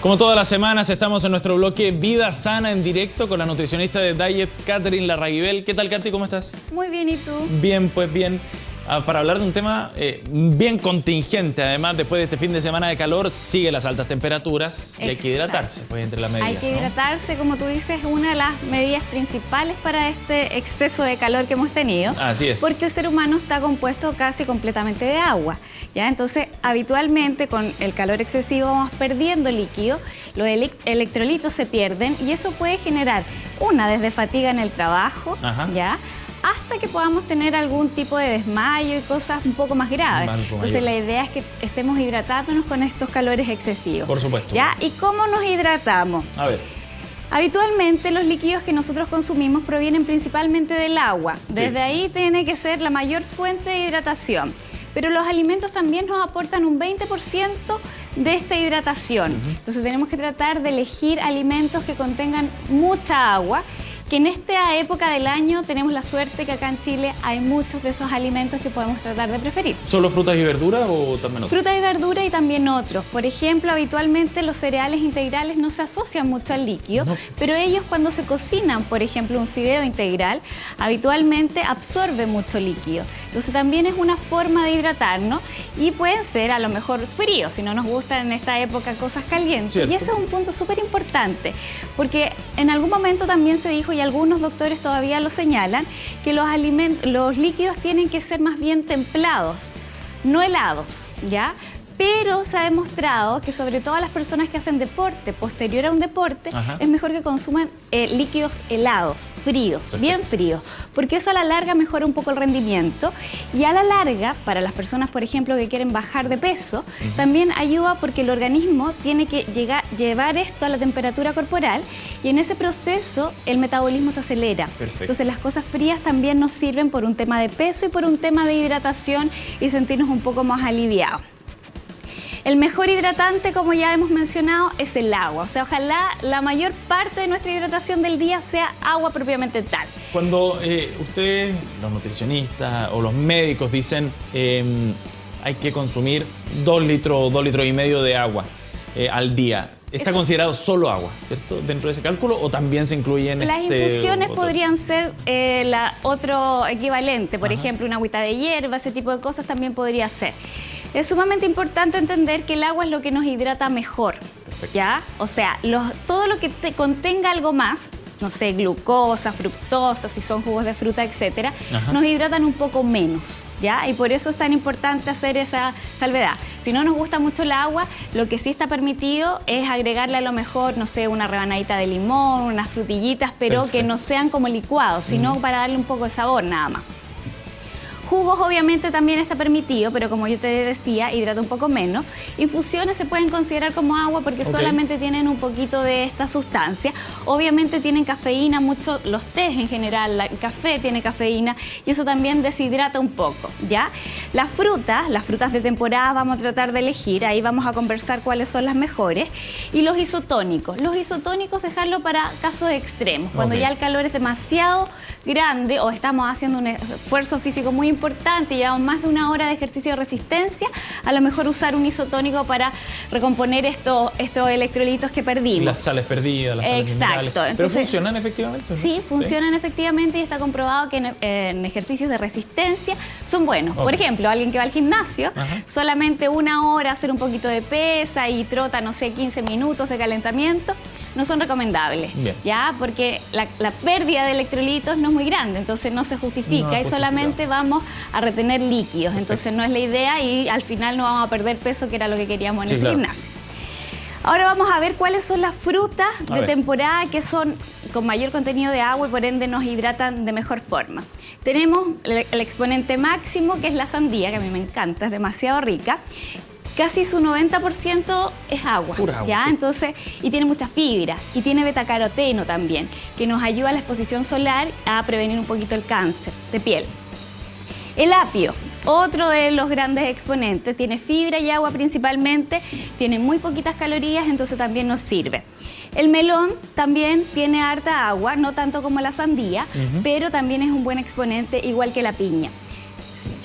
Como todas las semanas, estamos en nuestro bloque Vida Sana en directo con la nutricionista de Diet, Catherine Larraguibel. ¿Qué tal, Katy? ¿Cómo estás? Muy bien, ¿y tú? Bien, pues bien. Para hablar de un tema bien contingente, además, después de este fin de semana de calor, sigue las altas temperaturas y hay que hidratarse, pues, entre las medidas. Hay que hidratarse, como tú dices, es una de las medidas principales para este exceso de calor que hemos tenido. Así es. Porque el ser humano está compuesto casi completamente de agua, ¿ya? Entonces, habitualmente, con el calor excesivo vamos perdiendo líquido, los electrolitos se pierden y eso puede generar desde fatiga en el trabajo, ¿ya?, hasta que podamos tener algún tipo de desmayo y cosas un poco más graves. Entonces la idea es que estemos hidratándonos con estos calores excesivos. Por supuesto. ¿Ya? ¿Y cómo nos hidratamos? A ver. Habitualmente los líquidos que nosotros consumimos provienen principalmente del agua. Desde ahí tiene que ser la mayor fuente de hidratación. Pero los alimentos también nos aportan un 20% de esta hidratación. Entonces tenemos que tratar de elegir alimentos que contengan mucha agua, que en esta época del año tenemos la suerte que acá en Chile hay muchos de esos alimentos que podemos tratar de preferir. ¿Solo frutas y verduras o también otros? Frutas y verduras y también otros. Por ejemplo, habitualmente los cereales integrales no se asocian mucho al líquido, pero ellos cuando se cocinan, por ejemplo, un fideo integral, habitualmente absorbe mucho líquido. Entonces también es una forma de hidratarnos y pueden ser a lo mejor fríos, si no nos gustan en esta época cosas calientes. Cierto. Y ese es un punto súper importante, porque en algún momento también se dijo, y algunos doctores todavía lo señalan, que los líquidos tienen que ser más bien templados, no helados, ¿ya? Pero se ha demostrado que sobre todo a las personas que hacen deporte, posterior a un deporte, es mejor que consuman líquidos helados, fríos, bien fríos, porque eso a la larga mejora un poco el rendimiento y a la larga, para las personas, por ejemplo, que quieren bajar de peso, también ayuda porque el organismo tiene que llevar esto a la temperatura corporal y en ese proceso el metabolismo se acelera. Entonces las cosas frías también nos sirven por un tema de peso y por un tema de hidratación y sentirnos un poco más aliviados. El mejor hidratante, como ya hemos mencionado, es el agua. O sea, ojalá la mayor parte de nuestra hidratación del día sea agua propiamente tal. Cuando ustedes, los nutricionistas o los médicos dicen hay que consumir 2 litros y medio de agua al día, ¿está considerado solo agua, cierto, dentro de ese cálculo o también se incluyen las infusiones podrían ser otro equivalente? Por ejemplo, una agüita de hierba, ese tipo de cosas también podría ser. Es sumamente importante entender que el agua es lo que nos hidrata mejor, ¿ya? O sea, todo lo que contenga algo más, no sé, glucosa, fructosa, si son jugos de fruta, etcétera, nos hidratan un poco menos, ¿ya? Y por eso es tan importante hacer esa salvedad. Si no nos gusta mucho el agua, lo que sí está permitido es agregarle a lo mejor, no sé, una rebanadita de limón, unas frutillitas, pero que no sean como licuados, sino para darle un poco de sabor nada más. Jugos obviamente también está permitido, pero como yo te decía, hidrata un poco menos. Infusiones se pueden considerar como agua porque solamente tienen un poquito de esta sustancia. Obviamente tienen cafeína, muchos los tés en general, el café tiene cafeína y eso también deshidrata un poco, ¿ya? Las frutas de temporada vamos a tratar de elegir, ahí vamos a conversar cuáles son las mejores. Y los isotónicos dejarlo para casos extremos, cuando ya el calor es demasiado grande o estamos haciendo un esfuerzo físico muy importante, llevamos más de 1 hora de ejercicio de resistencia, a lo mejor usar un isotónico para recomponer estos electrolitos que perdimos. Las sales perdidas, las sales minerales. Entonces, ¿pero funcionan efectivamente? Sí, funcionan efectivamente y está comprobado que en ejercicios de resistencia son buenos. Por ejemplo, alguien que va al gimnasio, solamente 1 hora hacer un poquito de pesa y trota, no sé, 15 minutos de calentamiento, no son recomendables, ¿ya? Porque la pérdida de electrolitos no es muy grande, entonces no se justifica y solamente vamos a retener líquidos. Entonces no es la idea y al final no vamos a perder peso, que era lo que queríamos en el gimnasio. Ahora vamos a ver cuáles son las frutas de temporada que son con mayor contenido de agua y por ende nos hidratan de mejor forma. Tenemos el exponente máximo, que es la sandía, que a mí me encanta, es demasiado rica. Casi su 90% es agua, pura agua, ¿ya? Entonces, y tiene mucha fibra y tiene betacaroteno también, que nos ayuda a la exposición solar a prevenir un poquito el cáncer de piel. El apio, otro de los grandes exponentes, tiene fibra y agua principalmente, tiene muy poquitas calorías, entonces también nos sirve. El melón también tiene harta agua, no tanto como la sandía, pero también es un buen exponente, igual que la piña.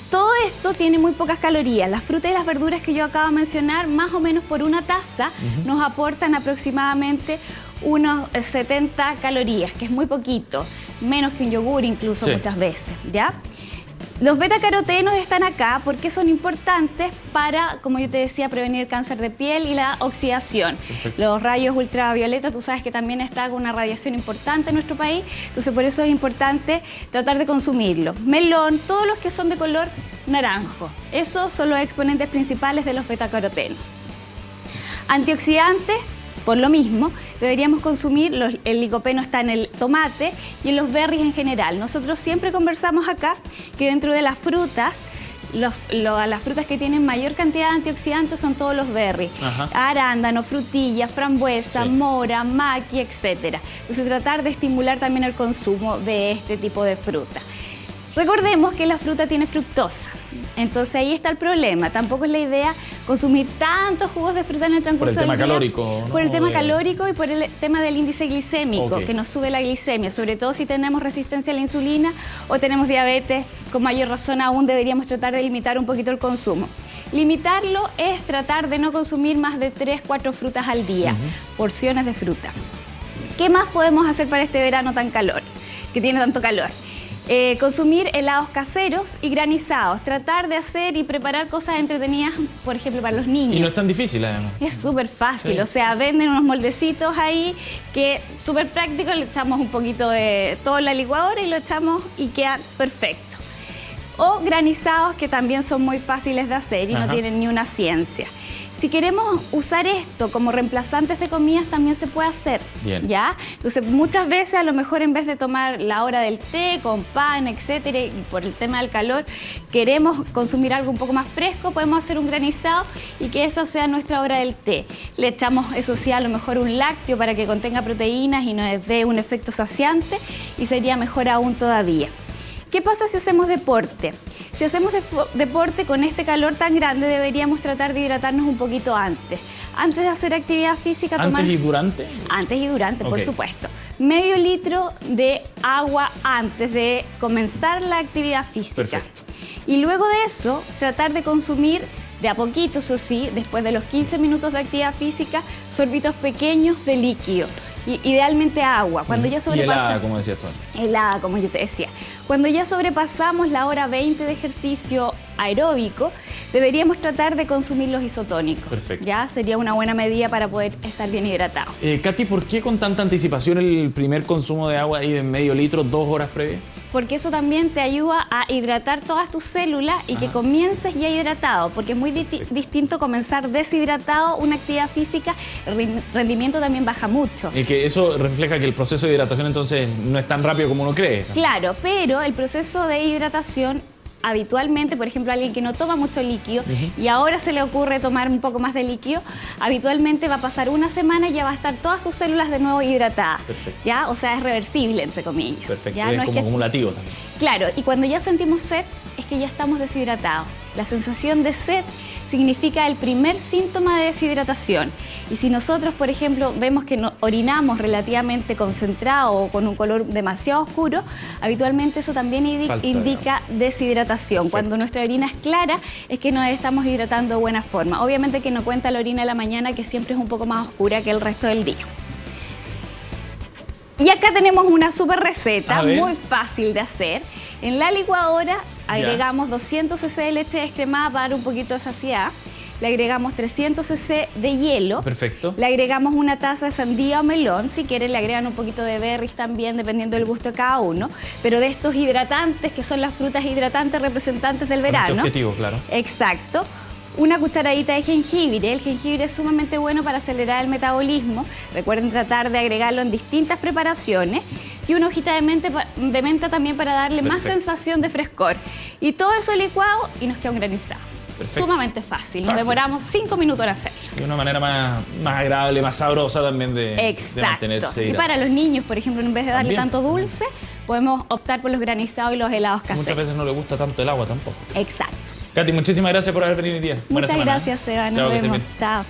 Todo esto tiene muy pocas calorías. Las frutas y las verduras que yo acabo de mencionar, más o menos por una taza, nos aportan aproximadamente unos 70 calorías, que es muy poquito, menos que un yogur incluso muchas veces, ¿ya? Los betacarotenos están acá porque son importantes para, como yo te decía, prevenir el cáncer de piel y la oxidación. Perfecto. Los rayos ultravioleta, tú sabes que también está con una radiación importante en nuestro país, entonces por eso es importante tratar de consumirlo. Melón, todos los que son de color naranjo, esos son los exponentes principales de los betacarotenos. Antioxidantes, por lo mismo, deberíamos consumir, el licopeno está en el tomate y en los berries en general. Nosotros siempre conversamos acá que dentro de las frutas, las frutas que tienen mayor cantidad de antioxidantes son todos los berries. Arándano, frutilla, frambuesa, mora, maqui, etc. Entonces tratar de estimular también el consumo de este tipo de fruta. Recordemos que la fruta tiene fructosa, entonces ahí está el problema. Tampoco es la idea consumir tantos jugos de fruta en el transcurso del día. Por el tema calórico, ¿no? Por el tema calórico y por el tema del índice glicémico, que nos sube la glicemia, sobre todo si tenemos resistencia a la insulina o tenemos diabetes, con mayor razón aún deberíamos tratar de limitar un poquito el consumo. Limitarlo es tratar de no consumir más de 3-4 frutas al día, porciones de fruta. ¿Qué más podemos hacer para este verano que tiene tanto calor? Consumir helados caseros y granizados, tratar de hacer y preparar cosas entretenidas, por ejemplo, para los niños. Y no es tan difícil, además. Es súper fácil, o sea, venden unos moldecitos ahí que súper práctico, le echamos un poquito de todo en la licuadora y lo echamos y queda perfecto. O granizados que también son muy fáciles de hacer y no tienen ni una ciencia. Si queremos usar esto como reemplazantes de comidas, también se puede hacer. Bien. ¿Ya? Entonces, muchas veces, a lo mejor en vez de tomar la hora del té con pan, etcétera, y por el tema del calor, queremos consumir algo un poco más fresco, podemos hacer un granizado y que esa sea nuestra hora del té. Le echamos, eso sí, a lo mejor un lácteo para que contenga proteínas y nos dé un efecto saciante y sería mejor aún todavía. ¿Qué pasa si hacemos deporte? Si hacemos deporte con este calor tan grande, deberíamos tratar de hidratarnos un poquito antes. Antes de hacer actividad física... ¿Antes y durante? Antes y durante, por supuesto. Medio litro de agua antes de comenzar la actividad física. Perfecto. Y luego de eso, tratar de consumir de a poquito, eso sí, después de los 15 minutos de actividad física, sorbitos pequeños de líquido. Idealmente agua. Cuando ya sobrepasa... Y helada, como decías tú. Helada, como yo te decía. Cuando ya sobrepasamos la hora 20 de ejercicio aeróbico, deberíamos tratar de consumir los isotónicos. Perfecto. Ya sería una buena medida para poder estar bien hidratado. Katy, ¿por qué con tanta anticipación el primer consumo de agua ahí de medio litro, 2 horas previas? Porque eso también te ayuda a hidratar todas tus células y que comiences ya hidratado, porque es muy distinto comenzar deshidratado una actividad física, el rendimiento también baja mucho. Y que eso refleja que el proceso de hidratación entonces no es tan rápido como uno cree. Claro, pero el proceso de hidratación habitualmente, por ejemplo, alguien que no toma mucho líquido y ahora se le ocurre tomar un poco más de líquido, habitualmente va a pasar una semana y ya va a estar todas sus células de nuevo hidratadas. Perfecto. ¿Ya? O sea, es reversible, entre comillas. Perfecto, ¿ya? es No como acumulativo también. Claro, y cuando ya sentimos sed, es que ya estamos deshidratados. La sensación de sed significa el primer síntoma de deshidratación. Y si nosotros, por ejemplo, vemos que orinamos relativamente concentrado o con un color demasiado oscuro, habitualmente eso también indica deshidratación. Perfecto. Cuando nuestra orina es clara, es que nos estamos hidratando de buena forma. Obviamente que no cuenta la orina de la mañana, que siempre es un poco más oscura que el resto del día. Y acá tenemos una súper receta, muy fácil de hacer. En la licuadora agregamos 200 cc de leche descremada para dar un poquito de saciedad. Le agregamos 300 cc de hielo. Perfecto. Le agregamos una taza de sandía o melón. Si quieren, le agregan un poquito de berries también, dependiendo del gusto de cada uno. Pero de estos hidratantes, que son las frutas hidratantes representantes del verano. Ese objetivo, claro. Exacto. Una cucharadita de jengibre. El jengibre es sumamente bueno para acelerar el metabolismo. Recuerden tratar de agregarlo en distintas preparaciones. Y una hojita de menta también para darle más sensación de frescor. Y todo eso licuado y nos queda un granizado. Perfecto. Sumamente fácil. Nos demoramos 5 minutos en hacerlo. De una manera más agradable, más sabrosa también de mantenerse hidratado. Y para los niños, por ejemplo, en vez de darle tanto dulce, podemos optar por los granizados y los helados caseros. Muchas veces no le gusta tanto el agua tampoco. Exacto. Katy, muchísimas gracias por haber venido hoy día. Muchas gracias, Seba. Nos vemos. Chao.